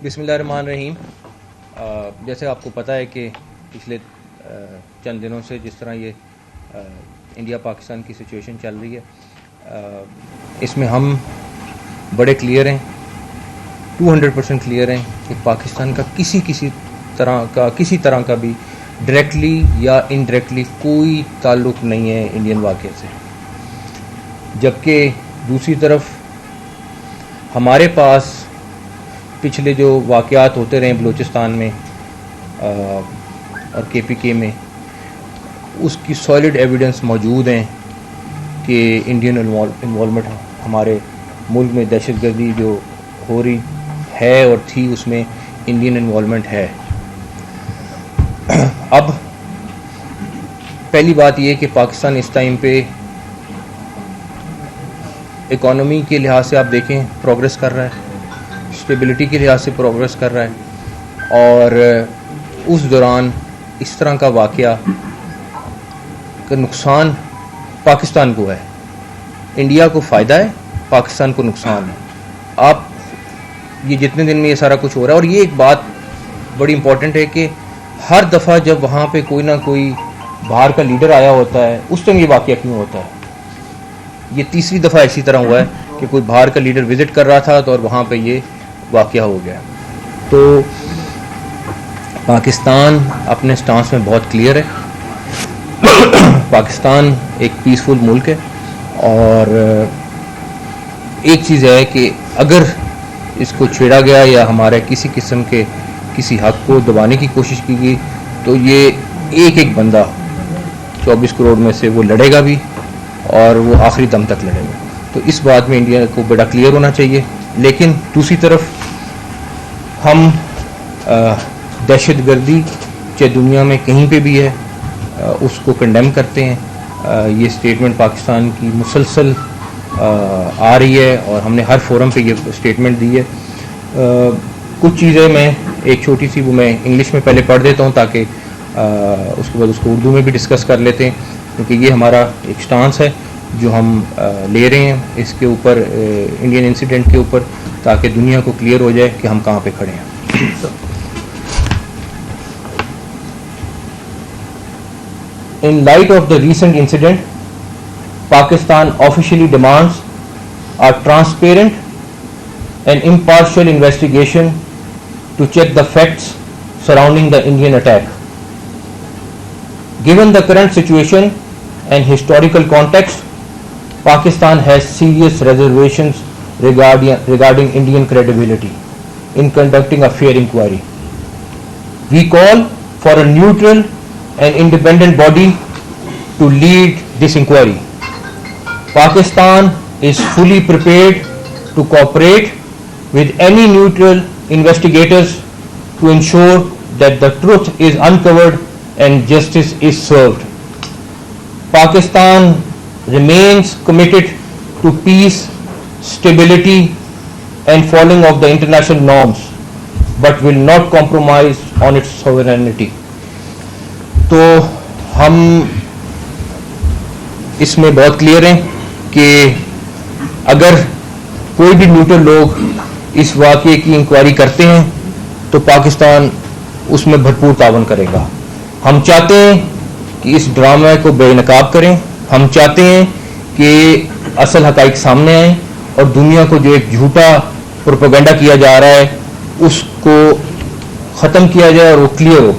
بسم اللہ الرحمن الرحیم. جیسے آپ کو پتہ ہے کہ پچھلے چند دنوں سے جس طرح یہ انڈیا پاکستان کی سچویشن چل رہی ہے، اس میں ہم بڑے کلیئر ہیں، 200% کلیئر ہیں کہ پاکستان کا کسی طرح کا بھی ڈائریکٹلی یا انڈائریکٹلی کوئی تعلق نہیں ہے انڈین واقعے سے. جبکہ دوسری طرف ہمارے پاس پچھلے جو واقعات ہوتے رہے بلوچستان میں اور KPK میں، اس کی سالڈ ایویڈنس موجود ہیں کہ انڈین انوالومنٹ ہمارے ملک میں دہشت گردی جو ہو رہی ہے اور تھی، اس میں انڈین انوالومنٹ ہے. اب پہلی بات یہ کہ پاکستان اس ٹائم پہ اکانومی کے لحاظ سے آپ دیکھیں پروگریس کر رہا ہے، اسٹیبلٹی کے لحاظ سے پروگریس کر رہا ہے، اور اس دوران اس طرح کا واقعہ کا نقصان پاکستان کو ہے. انڈیا کو فائدہ ہے، پاکستان کو نقصان ہے. آپ یہ جتنے دن میں یہ سارا کچھ ہو رہا ہے، اور یہ ایک بات بڑی امپورٹنٹ ہے کہ ہر دفعہ جب وہاں پہ کوئی نہ کوئی باہر کا لیڈر آیا ہوتا ہے، اس ٹائم یہ واقعہ کیوں ہوتا ہے؟ یہ تیسری دفعہ اسی طرح ہوا ہے کہ کوئی باہر کا لیڈر وزٹ کر رہا تھا تو اور وہاں پہ یہ واقعہ ہو گیا. تو پاکستان اپنے سٹانس میں بہت کلیئر ہے. پاکستان ایک پیسفل ملک ہے، اور ایک چیز ہے کہ اگر اس کو چھیڑا گیا یا ہمارے کسی قسم کے کسی حق کو دبانے کی کوشش کی گئی تو یہ ایک بندہ 24 کروڑ میں سے وہ لڑے گا بھی، اور وہ آخری دم تک لڑے گا. تو اس بات میں انڈیا کو بڑا کلیئر ہونا چاہیے. لیکن دوسری طرف ہم دہشت گردی چاہے دنیا میں کہیں پہ بھی ہے اس کو کنڈیم کرتے ہیں. یہ اسٹیٹمنٹ پاکستان کی مسلسل آ رہی ہے، اور ہم نے ہر فورم پہ یہ اسٹیٹمنٹ دی ہے. کچھ چیزیں میں ایک چھوٹی سی وہ میں انگلش میں پہلے پڑھ دیتا ہوں تاکہ اس کے بعد اس کو اردو میں بھی ڈسکس کر لیتے ہیں، کیونکہ یہ ہمارا ایک سٹانس ہے جو ہم لے رہے ہیں اس کے اوپر، انڈین انسیڈنٹ کے اوپر، تاکہ دنیا کو کلیئر ہو جائے کہ ہم کہاں پہ کھڑے ہیں. In light of the recent incident, Pakistan officially demands a transparent and impartial investigation to check the facts surrounding the Indian attack. Given the current situation and historical context, Pakistan has serious reservations regarding Indian credibility in conducting a fair inquiry. We call for a neutral and independent body to lead this inquiry. Pakistan is fully prepared to cooperate with any neutral investigators to ensure that the truth is uncovered and justice is served. Pakistan remains committed to peace, stability and following of the international norms, but will not compromise on its sovereignty. تو ہم اس میں بہت clear ہیں کہ اگر کوئی بھی neutral لوگ اس واقعے کی انکوائری کرتے ہیں تو پاکستان اس میں بھرپور تعاون کرے گا. ہم چاہتے ہیں کہ اس ڈرامے کو بے نقاب کریں. ہم چاہتے ہیں کہ اصل حقائق سامنے آئیں اور دنیا کو جو ایک جھوٹا پروپیگنڈا کیا جا رہا ہے اس کو ختم کیا جائے اور وہ کلیئر ہو.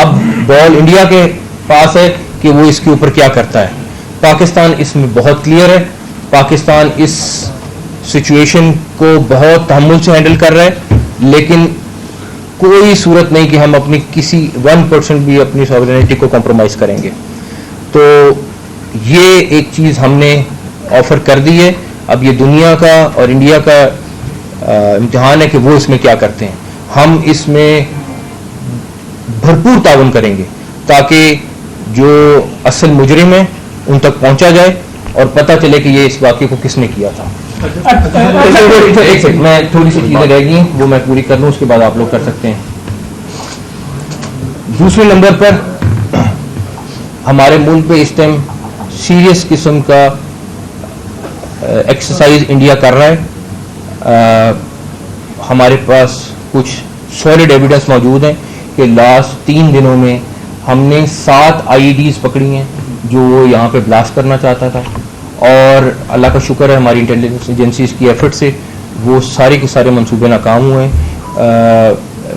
اب بال انڈیا کے پاس ہے کہ وہ اس کے اوپر کیا کرتا ہے. پاکستان اس میں بہت کلیئر ہے. پاکستان اس سچویشن کو بہت تحمل سے ہینڈل کر رہا ہے، لیکن کوئی صورت نہیں کہ ہم اپنی کسی 1% بھی اپنی سوورینٹی کو کمپرومائز کریں گے. تو یہ ایک چیز ہم نے آفر کر دی ہے. اب یہ دنیا کا اور انڈیا کا امتحان ہے کہ وہ اس میں کیا کرتے ہیں. ہم اس میں بھرپور تعاون کریں گے تاکہ جو اصل مجرم ہیں ان تک پہنچا جائے اور پتہ چلے کہ یہ اس واقعے کو کس نے کیا تھا. ایک سیکنڈ، میں تھوڑی سی چیزیں رہ گئی وہ میں پوری کر لوں، اس کے بعد آپ لوگ کر سکتے ہیں. دوسرے نمبر پر ہمارے ملک پہ اس ٹائم سیریس قسم کا ایکسرسائز انڈیا کر رہا ہے. ہمارے پاس کچھ سالڈ ایویڈنس موجود ہیں کہ لاسٹ 3 دنوں میں ہم نے 7 IEDs پکڑی ہیں جو وہ یہاں پہ بلاسٹ کرنا چاہتا تھا، اور اللہ کا شکر ہے ہماری انٹیلیجنس ایجنسیز کی ایفرٹ سے وہ سارے کے سارے منصوبے ناکام ہوئے ہیں.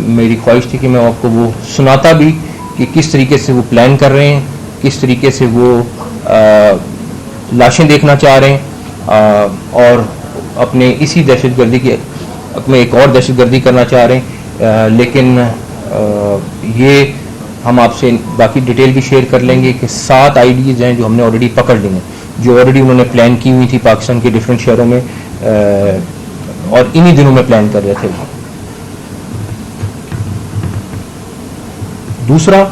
میری خواہش تھی کہ میں آپ کو وہ سناتا بھی کہ کس طریقے سے وہ پلان کر رہے ہیں، کس طریقے سے وہ لاشیں دیکھنا چاہ رہے ہیں، اور اپنے اسی دہشت گردی کی اپنے ایک اور دہشت گردی کرنا چاہ رہے ہیں. لیکن یہ ہم آپ سے باقی ڈیٹیل بھی شیئر کر لیں گے کہ 7 IEDs ہیں جو ہم نے آلریڈی پکڑ لی ہیں، جو آلریڈی انہوں نے پلان کی ہوئی تھی پاکستان کے ڈفرینٹ شہروں میں، اور انہی دنوں میں پلان کر رہے تھے. دوسرا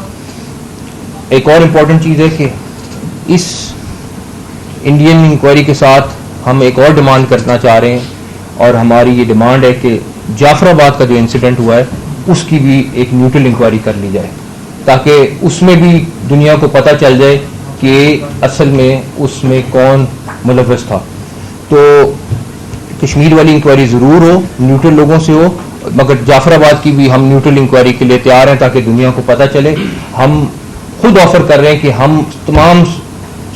ایک اور امپورٹنٹ چیز ہے کہ اس انڈین انکوائری کے ساتھ ہم ایک اور ڈیمانڈ کرنا چاہ رہے ہیں، اور ہماری یہ ڈیمانڈ ہے کہ جعفر آباد کا جو انسیڈنٹ ہوا ہے اس کی بھی ایک نیوٹرل انکوائری کر لی جائے، تاکہ اس میں بھی دنیا کو پتہ چل جائے کہ اصل میں اس میں کون ملوث تھا. تو کشمیر والی انکوائری ضرور ہو، نیوٹرل لوگوں سے ہو، مگر جعفر آباد کی بھی ہم نیوٹرل انکوائری کے لیے تیار ہیں تاکہ دنیا کو پتہ چلے. ہم خود آفر کر رہے ہیں کہ ہم تمام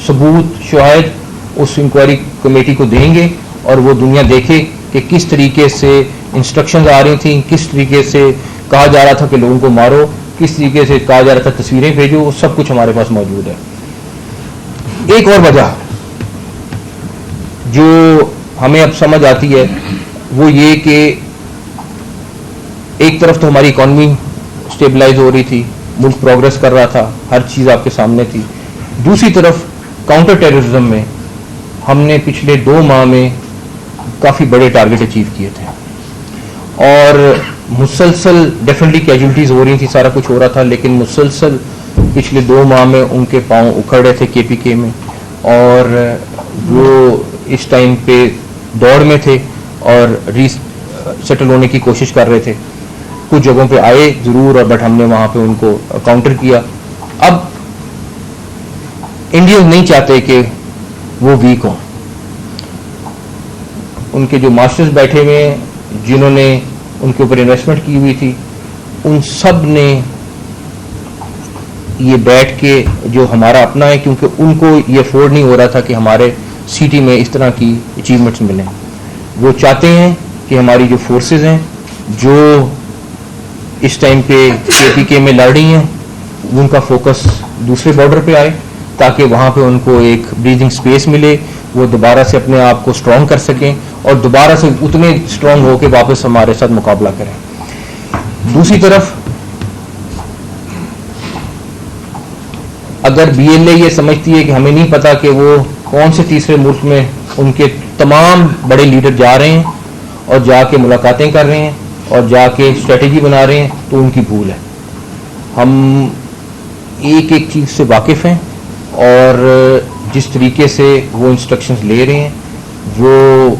ثبوت شواہد اس انکوائری کمیٹی کو دیں گے، اور وہ دنیا دیکھے کہ کس طریقے سے انسٹرکشنز آ رہی تھیں، کس طریقے سے کہا جا رہا تھا کہ لوگوں کو مارو، کس طریقے سے کہا جا رہا تھا تصویریں بھیجو، وہ سب کچھ ہمارے پاس موجود ہے. ایک اور وجہ جو ہمیں اب سمجھ آتی ہے وہ یہ کہ ایک طرف تو ہماری اکانومی اسٹیبلائز ہو رہی تھی، ملک پروگرس کر رہا تھا، ہر چیز آپ کے سامنے تھی. دوسری طرف کاؤنٹر ٹیررزم میں ہم نے پچھلے 2 ماہ میں کافی بڑے ٹارگٹ اچیو کیے تھے، اور مسلسل ڈیفینیٹلی کیجولٹیز ہو رہی تھی، سارا کچھ ہو رہا تھا، لیکن مسلسل پچھلے 2 ماہ میں ان کے پاؤں اکھڑ رہے تھے KPK میں، اور وہ اس ٹائم پہ دوڑ میں تھے اور سیٹل ہونے کی کوشش کر رہے تھے. کچھ جگہوں پہ آئے ضرور، اور بٹ ہم نے وہاں پہ ان کو کاؤنٹر کیا. اب انڈینز نہیں چاہتے کہ وہ ویک ہوں. ان کے جو ماسٹرز بیٹھے ہوئے ہیں جنہوں نے ان کے اوپر انویسٹمنٹ کی ہوئی تھی، ان سب نے یہ بیٹھ کے جو ہمارا اپنا ہے، کیونکہ ان کو یہ افورڈ نہیں ہو رہا تھا کہ ہمارے سٹی میں اس طرح کی اچیومنٹس ملیں. وہ چاہتے ہیں کہ ہماری جو فورسز ہیں جو اس ٹائم پہ KPK میں لڑ رہی ہیں، ان کا فوکس دوسرے بارڈر پہ آئے، تاکہ وہاں پہ ان کو ایک بریدنگ سپیس ملے، وہ دوبارہ سے اپنے آپ کو اسٹرانگ کر سکیں، اور دوبارہ سے اتنے اسٹرانگ ہو کے واپس ہمارے ساتھ مقابلہ کریں. دوسری طرف اگر BLA یہ سمجھتی ہے کہ ہمیں نہیں پتا کہ وہ کون سے تیسرے ملک میں ان کے تمام بڑے لیڈر جا رہے ہیں اور جا کے ملاقاتیں کر رہے ہیں اور جا کے اسٹریٹجی بنا رہے ہیں، تو ان کی بھول ہے. ہم ایک ایک چیز سے واقف ہیں، اور جس طریقے سے وہ انسٹرکشنز لے رہے ہیں، وہ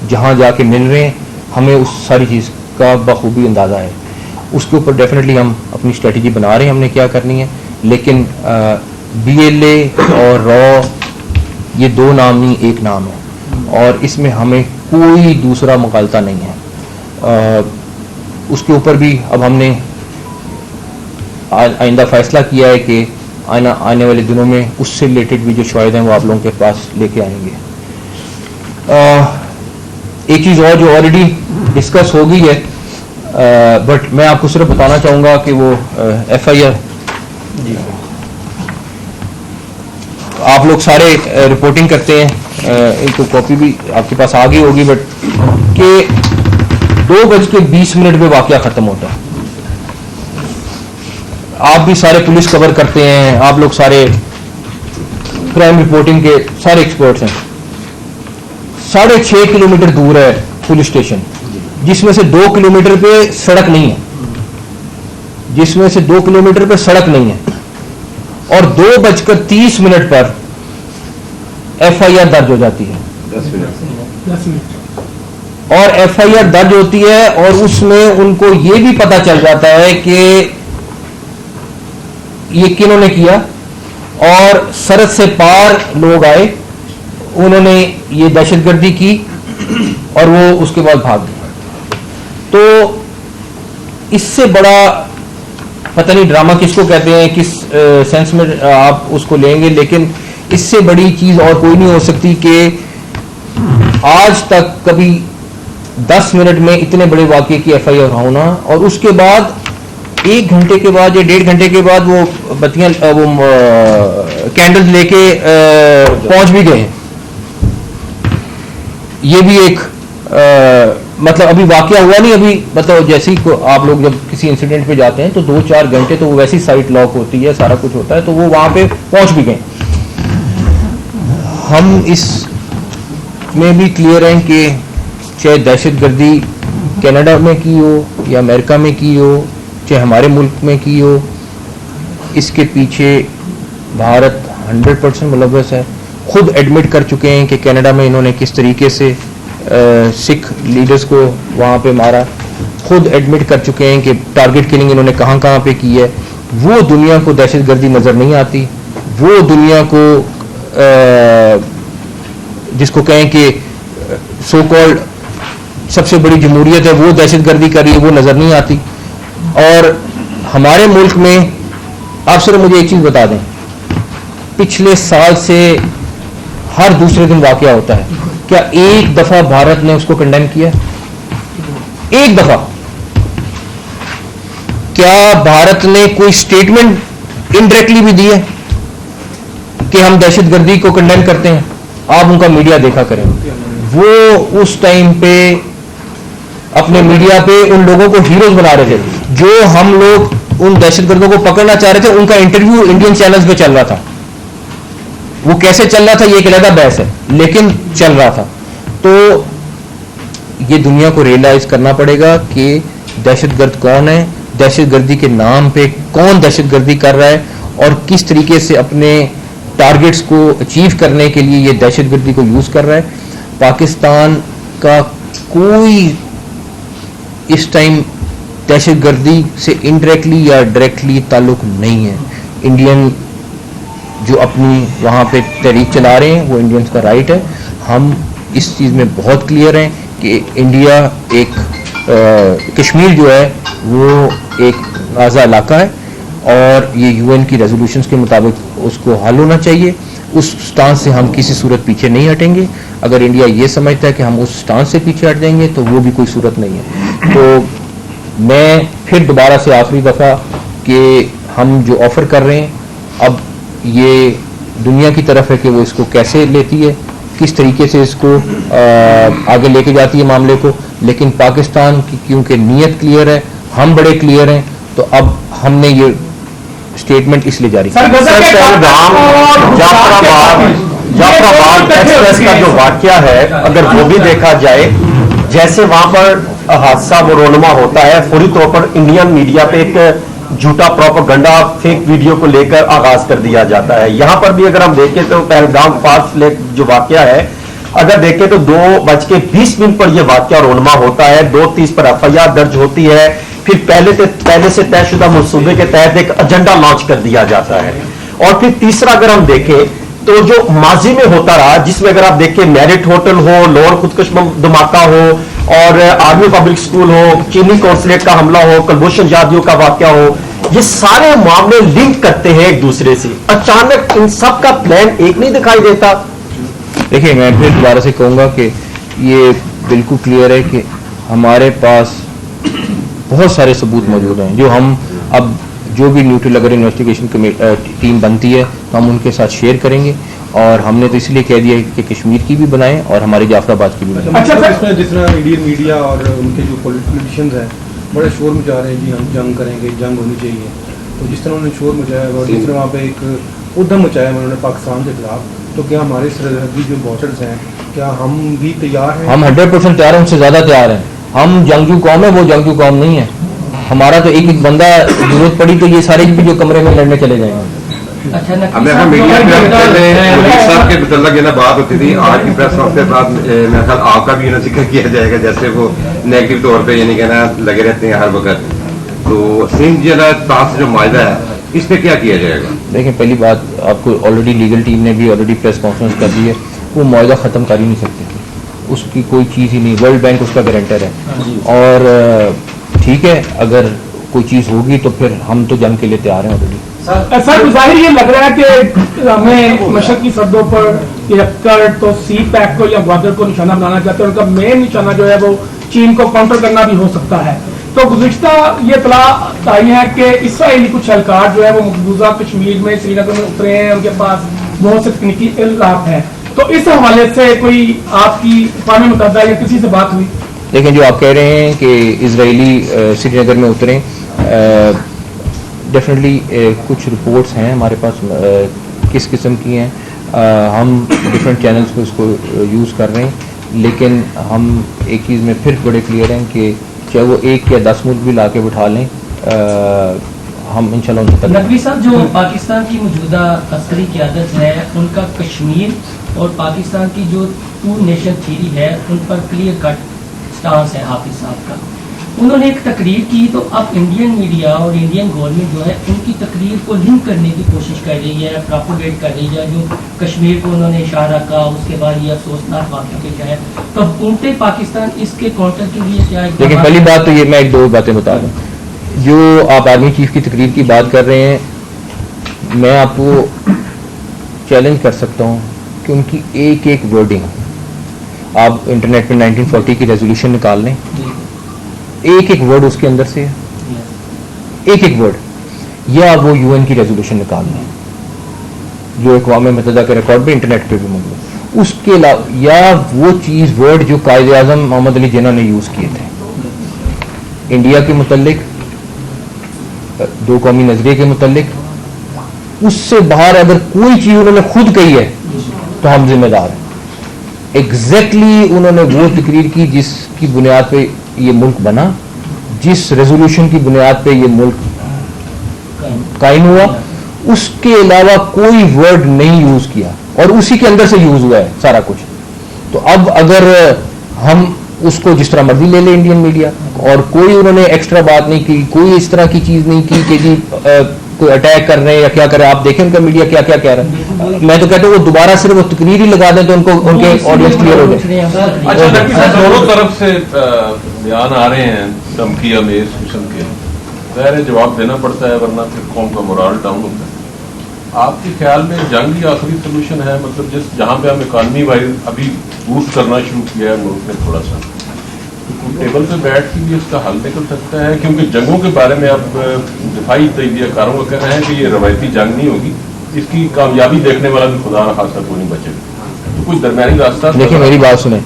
جہاں جا کے مل رہے ہیں، ہمیں اس ساری چیز کا بخوبی اندازہ ہے. اس کے اوپر ڈیفینیٹلی ہم اپنی اسٹریٹجی بنا رہے ہیں، ہم نے کیا کرنی ہے. لیکن BLA اور را یہ 2 نام نہیں، ایک نام ہے، اور اس میں ہمیں کوئی دوسرا مغالطہ نہیں ہے. اس کے اوپر بھی اب ہم نے آئندہ فیصلہ کیا ہے کہ آنے والے دنوں میں اس سے ریلیٹڈ بھی جو شواہد ہیں وہ آپ لوگوں کے پاس لے کے آئیں گے. ایک چیز اور جو آلریڈی ڈسکس ہو گئی ہے، بٹ میں آپ کو صرف بتانا چاہوں گا کہ وہ FIR آپ لوگ سارے رپورٹنگ کرتے ہیں، ان کو کاپی بھی آپ کے پاس آ گئی ہوگی، بٹ کہ 2:20 پہ واقعہ ختم ہوتا ہے. آپ بھی سارے پولیس کور کرتے ہیں، آپ لوگ سارے کرائم رپورٹنگ کے سارے ایکسپرٹس ہیں. 6.5 کلومیٹر دور ہے پولیس اسٹیشن، جس میں سے 2 کلومیٹر پہ سڑک نہیں ہے، جس میں سے 2 کلومیٹر پہ سڑک نہیں ہے، اور 2:30 پر FIR درج ہو جاتی ہے. 10 منٹ اور FIR درج ہوتی ہے، اور اس میں ان کو یہ بھی پتا چل جاتا ہے کہ یہ کنہوں نے کیا، اور سرحد سے پار لوگ آئے، انہوں نے یہ دہشت گردی کی، اور وہ اس کے بعد بھاگ گئے. تو اس سے بڑا پتہ نہیں ڈرامہ کس کو کہتے ہیں, کس سینس میں آپ اس کو لیں گے, لیکن اس سے بڑی چیز اور کوئی نہیں ہو سکتی کہ آج تک کبھی 10 منٹ میں اتنے بڑے واقعے کی ایف آئی آر ہونا, اور اس کے بعد 1 گھنٹے کے بعد یا 1.5 گھنٹے کے بعد وہ بتیاں وہ کینڈل لے کے پہنچ بھی گئے ہیں. یہ بھی ایک مطلب ابھی واقعہ ہوا نہیں, ابھی مطلب جیسے ہی آپ لوگ جب کسی انسیڈنٹ پہ جاتے ہیں تو 2-4 گھنٹے تو وہ ویسی سائٹ لاک ہوتی ہے, سارا کچھ ہوتا ہے, تو وہ وہاں پہ پہنچ بھی گئے. ہم اس میں بھی کلیئر ہیں کہ چاہے دہشت گردی کینیڈا میں کی ہو یا امریکہ میں کی ہو, چاہے ہمارے ملک میں کی ہو, اس کے پیچھے بھارت 100% ملوث ہے. خود ایڈمٹ کر چکے ہیں کہ کینیڈا میں انہوں نے کس طریقے سے سکھ لیڈرز کو وہاں پہ مارا, خود ایڈمٹ کر چکے ہیں کہ ٹارگٹ کلنگ انہوں نے کہاں کہاں پہ کی ہے. وہ دنیا کو دہشت گردی نظر نہیں آتی, وہ دنیا کو جس کو کہیں کہ سو کالڈ سب سے بڑی جمہوریت ہے وہ دہشت گردی کر رہی ہے, وہ نظر نہیں آتی. اور ہمارے ملک میں آپ صرف مجھے ایک چیز بتا دیں, پچھلے سال سے ہر دوسرے دن واقعہ ہوتا ہے, کیا ایک دفعہ بھارت نے اس کو کنڈیم کیا؟ ایک دفعہ کیا بھارت نے کوئی سٹیٹمنٹ انڈائریکٹلی بھی دی ہے کہ ہم دہشت گردی کو کنڈیم کرتے ہیں؟ آپ ان کا میڈیا دیکھا کریں, وہ اس ٹائم پہ اپنے میڈیا پہ ان لوگوں کو ہیروز بنا رہے تھے. جو ہم لوگ ان دہشت گردوں کو پکڑنا چاہ رہے تھے ان کا انٹرویو انڈین چینلز پہ چل رہا تھا. وہ کیسے چل رہا تھا یہ ایک علیحدہ بحث ہے, لیکن چل رہا تھا. تو یہ دنیا کو ریئلائز کرنا پڑے گا کہ دہشت گرد کون ہے, دہشت گردی کے نام پہ کون دہشت گردی کر رہا ہے, اور کس طریقے سے اپنے ٹارگٹس کو اچیو کرنے کے لیے یہ دہشت گردی کو یوز کر رہا ہے. پاکستان کا کوئی اس ٹائم دہشت گردی سے انڈائریکٹلی یا ڈائریکٹلی تعلق نہیں ہے. انڈین جو اپنی وہاں پہ تحریک چلا رہے ہیں وہ انڈینز کا رائٹ ہے. ہم اس چیز میں بہت کلیئر ہیں کہ انڈیا ایک کشمیر جو ہے وہ ایک آزاد علاقہ ہے, اور یہ یو این کی ریزولوشنز کے مطابق اس کو حل ہونا چاہیے. اس سٹانس سے ہم کسی صورت پیچھے نہیں ہٹیں گے. اگر انڈیا یہ سمجھتا ہے کہ ہم اس سٹانس سے پیچھے ہٹ جائیں گے تو وہ بھی کوئی صورت نہیں ہے. تو میں پھر دوبارہ سے آخری دفعہ کہ ہم جو آفر کر رہے ہیں اب یہ دنیا کی طرف ہے کہ وہ اس کو کیسے لیتی ہے, کس طریقے سے اس کو آگے لے کے جاتی ہے معاملے کو. لیکن پاکستان کی کیونکہ نیت کلیئر ہے, ہم بڑے کلیئر ہیں, تو اب ہم نے یہ اسٹیٹمنٹ اس لیے جاری کی. جعفرآباد ایکسپریس کا جو واقعہ ہے اگر وہ بھی دیکھا جائے, جیسے وہاں پر حادثہ وہ رونما ہوتا ہے, فوری طور پر انڈین میڈیا پہ ایک جھوٹا پروپیگنڈا فیک ویڈیو کو لے کر آغاز کر دیا جاتا ہے. یہاں پر بھی اگر ہم دیکھیں تو پہلگام فاسٹ لیک جو واقعہ ہے اگر دیکھیں تو 2:20 پر یہ واقعہ رونما ہوتا ہے, 2:30 پر ایف آئی آر درج ہوتی ہے, پھر پہلے سے طے شدہ منصوبے کے تحت ایک ایجنڈا لانچ کر دیا جاتا ہے. اور پھر تیسرا اگر ہم دیکھیں تو جو ماضی میں ہوتا رہا, جس میں اگر آپ دیکھیں میرٹ ہوٹل ہو, لوور خودکش دھماکہ ہو, اور آرمی پبلک سکول ہو, چینی کونسلیٹ کا حملہ ہو, کلبھوشن جادیو کا واقعہ ہو, یہ سارے معاملے لنک کرتے ہیں ایک دوسرے سے. اچانک ان سب کا پلان ایک نہیں دکھائی دیتا. دیکھیں میں پھر دوبارہ سے کہوں گا کہ یہ بالکل کلیئر ہے کہ ہمارے پاس بہت سارے ثبوت موجود ہیں جو ہم اب جو بھی نیوٹرل اگر انویسٹیگیشن ٹیم بنتی ہے تو ہم ان کے ساتھ شیئر کریں گے. اور ہم نے تو اس لیے کہہ دیا کہ کشمیر کی بھی بنائیں اور ہمارے جعفر آباد کی بھی بنائیں. جس طرح انڈین میڈیا اور ان کے جو پولیٹیشنز ہیں بڑے شور مچا رہے ہیں جی ہم جنگ کریں گے, جنگ ہونی چاہیے, تو جس طرح انہوں نے شور مچایا اور جس طرح وہاں پہ ایک ادھم مچایا انہوں نے پاکستان کے خلاف, تو کیا ہمارے سرحدی جو باڈرز ہیں کیا ہم بھی تیار ہیں؟ ہم 100% تیار ہیں, ان سے زیادہ تیار ہیں. ہم جنگجو قوم ہے, وہ جنگجو قوم نہیں ہے. ہمارا تو ایک بندہ ضرورت پڑی تو یہ سارے بھی جو کمرے میں لڑنے چلے جائیں گے. صاحب کے متعلق یہ بات ہوتی تھی, آج کی پریس کانفرنس کے بعد میرا خیال آپ کا بھی ذکر کیا جائے گا, جیسے وہ نیگیٹو طور پہ یعنی کہنا لگے رہتے ہیں ہر وقت. تو سندھ ضلع پاس جو معاہدہ ہے اس پہ کیا کیا جائے گا؟ دیکھیں پہلی بات آپ کو آلریڈی لیگل ٹیم نے بھی آلریڈی پریس کانفرنس کر دی ہے, وہ معاہدہ ختم کر ہی نہیں سکتے, اس کی کوئی چیز ہی نہیں. ورلڈ بینک اس کا گارنٹر ہے. اور ٹھیک ہے اگر کوئی چیز ہوگی تو پھر ہم تو جنگ کے لیے تیار ہیں آلریڈی. سر ظاہر یہ لگ رہا ہے کہ ہمیں مشرقی سرحدوں پر تو سی پیک کو یا گوادر کو نشانہ بنانا چاہتے ہیں. ان کا مین نشانہ جو ہے وہ چین کو کاؤنٹر کرنا بھی ہو سکتا ہے. تو گزشتہ یہ اطلاع آئی ہے کہ اسرائیلی کچھ اہلکار جو ہے وہ مقبوضہ کشمیر میں سری نگر میں اترے ہیں, ان کے پاس بہت سے تکنیکی علم ہیں. تو اس حوالے سے کوئی آپ کی اقوام متحدہ یا کسی سے بات ہوئی؟ دیکھیں جو آپ کہہ رہے ہیں کہ اسرائیلی سری نگر میں اتریں, ڈیفینیٹلی کچھ رپورٹس ہیں ہمارے پاس کس قسم کی ہیں, ہم ڈفرینٹ چینلز کو اس کو یوز کر رہے ہیں, لیکن ہم ایک چیز میں پھر بڑے کلیئر ہیں کہ چاہے وہ 1 یا 10 ملک بھی لا کے بٹھا لیں, ہم انشاءاللہ ان تک. نقوی صاحب, جو پاکستان کی موجودہ عسکری قیادت ہے ان کا کشمیر اور پاکستان کی جو 2 نیشن تھیوری ہے ان پر کلیئر کٹ سٹانس ہے حافظ صاحب کا. انہوں نے ایک تقریر کی تو اب انڈین میڈیا اور انڈین گورنمنٹ جو ہے ان کی تقریر کو لنک کرنے کی کوشش کر رہی ہے, پراپوگیٹ کر رہی ہے. جو کشمیر کو انہوں نے اشارہ کہا, اس کے بعد یہ افسوسناک واقعہ پیش آیا. تو الٹے پاکستان اس کے کاؤنٹر کے لیے کیا ہے؟ لیکن پہلی بات تو یہ میں 1-2 باتیں بتا دوں. جو آپ آرمی چیف کی تقریر کی بات کر رہے ہیں, میں آپ کو چیلنج کر سکتا ہوں کہ ان کی ایک ورڈنگ, آپ انٹرنیٹ پہ 1940 کی ریزولوشن نکال لیں, ایک ورڈ اس کے اندر سے ہے, ایک ورڈ, یا وہ UN کی ریزولوشن نکال لیں جو اقوام متحدہ کے ریکارڈ پہ انٹرنیٹ پہ بھی موجود ہے, اس کے علاوہ یا وہ چیز ورڈ جو قائد اعظم محمد علی جناح نے یوز کیے تھے انڈیا کے متعلق, 2 قومی نظریے کے متعلق, اس سے باہر اگر کوئی چیز انہوں نے خود کہی ہے تو ہم ذمہ دار ہیں. ایگزیکٹلی انہوں نے وہ تقریر کی جس کی بنیاد پہ یہ ملک بنا, جس ریزولوشن کی بنیاد پہ یہ ملک قائم ہوا, اس کے علاوہ کوئی ورڈ نہیں یوز کیا, اور اسی کے اندر سے یوز ہوا ہے سارا کچھ. تو اب اگر ہم اس کو جس طرح مرضی لے لیں انڈین میڈیا, اور کوئی انہوں نے ایکسٹرا بات نہیں کی, کوئی اس طرح کی چیز نہیں کی کہ جی کوئی اٹیک کر رہے ہیں یا کیا کر رہے ہیں. آپ دیکھیں ان کا میڈیا کیا کیا کہہ رہا ہے. میں تو کہتا ہوں وہ دوبارہ صرف وہ تقریر ہی لگا دیں تو ان کو ان کے آڈینس کلیئر ہو جائے. اچھا, دونوں طرف سے بیان آ رہے ہیں دھمکی امیز قسم کے, ظاہر جواب دینا پڑتا ہے ورنہ پھر قوم کا مورال ڈاؤن ہوتا ہے. آپ کے خیال میں جنگ ہی آخری سولوشن ہے؟ مطلب جہاں پہ ہم اکانومی وائز ابھی بوسٹ کرنا شروع کیا ہے ملک میں تھوڑا سا, ٹیبل پہ بیٹھ کے بھی اس کا حل نکل سکتا ہے؟ کیونکہ جنگوں کے بارے میں اب دفاعی تجزیہ کاروں کا کہنا ہے کہ یہ روایتی جنگ نہیں ہوگی, اس کی کامیابی دیکھنے والا بھی خدا نخواستہ کوئی نہیں بچے گا. تو کچھ درمیانی راستہ. دیکھیں میری بات سنیں,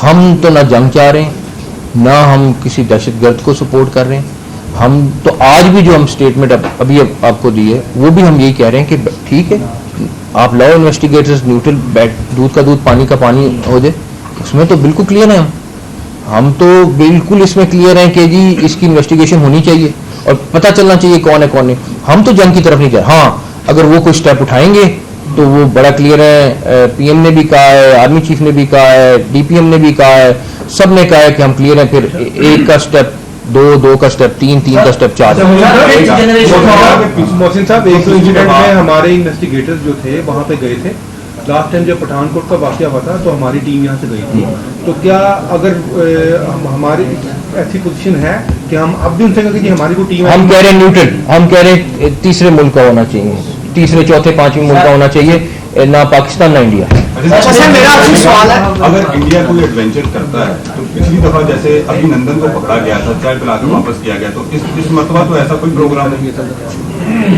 ہم تو نہ جنگ چاہ رہے ہیں نہ ہم کسی دہشت گرد کو سپورٹ کر رہے ہیں. ہم تو آج بھی جو ہم اسٹیٹمنٹ ابھی آپ کو دی ہے وہ بھی ہم یہی کہہ رہے ہیں کہ ٹھیک ہے آپ لاؤ انویسٹیگیٹرز نیوٹرل, دودھ کا دودھ پانی کا پانی ہو جائے, اس میں تو بالکل کلیئر ہیں. ہم تو بالکل اس میں کلیئر ہیں کہ جی اس کی انویسٹیگیشن ہونی چاہیے اور پتہ چلنا چاہیے کون ہے کون نہیں. ہم تو جنگ کی طرف نہیں جا رہے. ہاں اگر وہ کوئی اسٹیپ اٹھائیں گے تو وہ بڑا کلیئر ہے, PM نے بھی کہا ہے, آرمی چیف نے بھی کہا ہے, DPM نے بھی کہا ہے, سب نے کہا ہے کہ ہم کلیئر ہیں. پھر 1 کا اسٹیپ 2 کا اسٹیپ 3 کا اسٹیپ 4. محسن صاحب, ایک انسیڈنٹ میں ہمارے انویسٹیگیٹر جو تھے وہاں پہ گئے تھے لاسٹ ٹائم جب پٹھان کوٹ کا واقعہ ہوا تھا تو ہماری ٹیم یہاں سے گئی تھی. تو کیا اگر ہماری ایسی پوزیشن ہے کہ ہم اب بھی ان سے کہیں کہ جی ہماری کوئی ٹیم, ہم کہہ رہے ہیں نیوٹرل, ہم کہہ رہے ہیں تیسرے ملک کا ہونا چاہیے, تیسرے چوتھے پانچویں ملک کا ہونا چاہیے, نہ پاکستان نہ انڈیا. میرا آپ سے سوال ہے, اگر انڈیا کوئی ایڈونچر کرتا ہے تو پچھلی دفعہ جیسے ابھی نندن کو پکڑا گیا تھا, چائے پلا کے واپس کیا گیا, تو اس مرتبہ تو ایسا کوئی پروگرام نہیں تھا.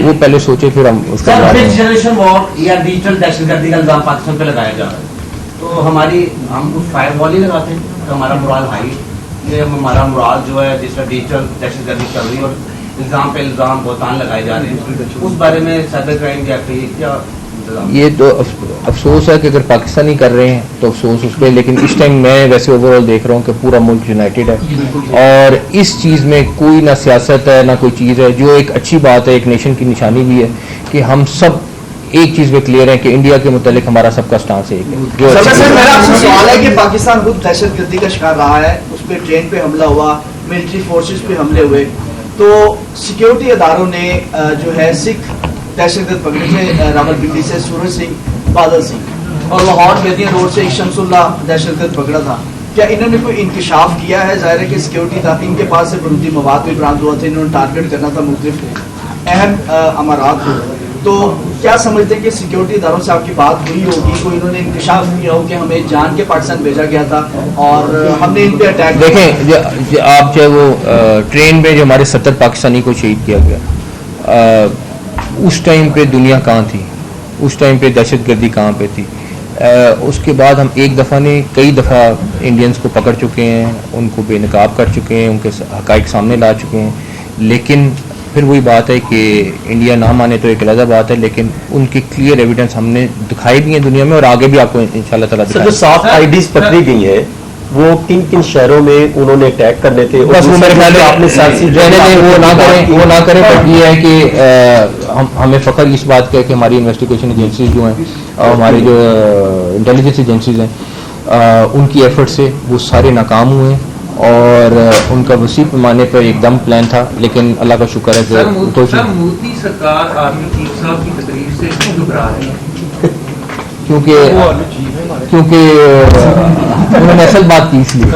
وہ پہلے سوچے پھر ہم اس کا جنریشن وار یا ڈیجیٹل دہشت گردی کا الزام پاکستان پہ لگایا جا رہا ہے, تو ہم اس فائر وال ہی لگاتے ہیں تو ہمارا مرال ہائی, یہ ہمارا مرال جو ہے جس طرح ڈیجیٹل دہشت گردی چل رہی ہے اور الزام پہ الزام بہتان لگائے جا رہے ہیں, اس بارے میں سائبر کرائم کیا یہ تو افسوس ہے کہ اگر پاکستانی کر رہے ہیں تو افسوس اس پہ, لیکن اس ٹائم میں ویسے اوور آل دیکھ رہا ہوں کہ پورا ملک یونائٹیڈ ہے اور اس چیز میں کوئی نہ سیاست ہے نہ کوئی چیز ہے, جو ایک اچھی بات ہے, ایک نیشن کی نشانی بھی ہے کہ ہم سب ایک چیز میں کلیئر ہے کہ انڈیا کے متعلق ہمارا سب کا سٹانس ایک ہے. میرا آپ سے سوال ہے کہ پاکستان خود دہشت گردی کا شکار رہا ہے, اس پہ ٹرین پہ حملہ ہوا, ملٹری فورسز پہ حملے ہوئے, تو سیکیورٹی اداروں نے جو ہے سکھ دہشت گرد پکڑے تھے راولپنڈی سے سورج سنگھ, بادل سنگھ, اور لاہور میدین روڈ سے شمس اللہ دہشت گرد پکڑا تھا. کیا انہوں نے کوئی انکشاف کیا ہے؟ ظاہر ہے کہ سیکیورٹی تھا، ان کے پاس سے برودی مواد بھی برآمد ہوا تھا، انہوں نے ٹارگیٹ کرنا تھا مختلف اہم امارات کو، تو کیا سمجھتے ہیں کہ سیکیورٹی اداروں سے آپ کی بات ہوئی ہوگی، کوئی انہوں نے انکشاف کیا ہو کہ ہمیں جان کے پاکستان بھیجا گیا تھا اور ہم نے ان پہ اٹیک؟ دیکھیں آپ چاہے وہ ٹرین میں جو ہمارے 70 پاکستانی کو شہید کیا گیا، اس ٹائم پہ دنیا کہاں تھی، اس ٹائم پہ دہشت گردی کہاں پہ تھی؟ اس کے بعد ہم ایک دفعہ نہیں کئی دفعہ انڈینز کو پکڑ چکے ہیں، ان کو بے نقاب کر چکے ہیں، ان کے حقائق سامنے لا چکے ہیں، لیکن پھر وہی بات ہے کہ انڈیا نہ مانے تو ایک علیحدہ بات ہے، لیکن ان کی کلیئر ایویڈنس ہم نے دکھائی بھی ہیں دنیا میں اور آگے بھی آپ کو انشاءاللہ تعالیٰ سر جو سافٹ آئی ڈیز پکڑی گئی ہیں وہ کن کن شہروں میں انہوں نے اٹیک کرنے تھے؟ بس وہ میرے خیال آپ نے سیاسی وہ نہ کریں بٹ یہ ہے کہ ہمیں فخر اس بات کا ہے کہ ہماری انویسٹیگیشن ایجنسیز جو ہیں اور ہماری جو انٹیلیجنس ایجنسیز ہیں ان کی ایفرٹ سے وہ سارے ناکام ہوئے ہیں اور ان کا وسیع پیمانے پر ایک دم پلان تھا، لیکن اللہ کا شکر ہے کہ مودی سرکار آرمی چیف صاحب کی تقریر سے کیوں گھبرا رہی ہے؟ کیونکہ انہوں نے اصل بات کی اس لیے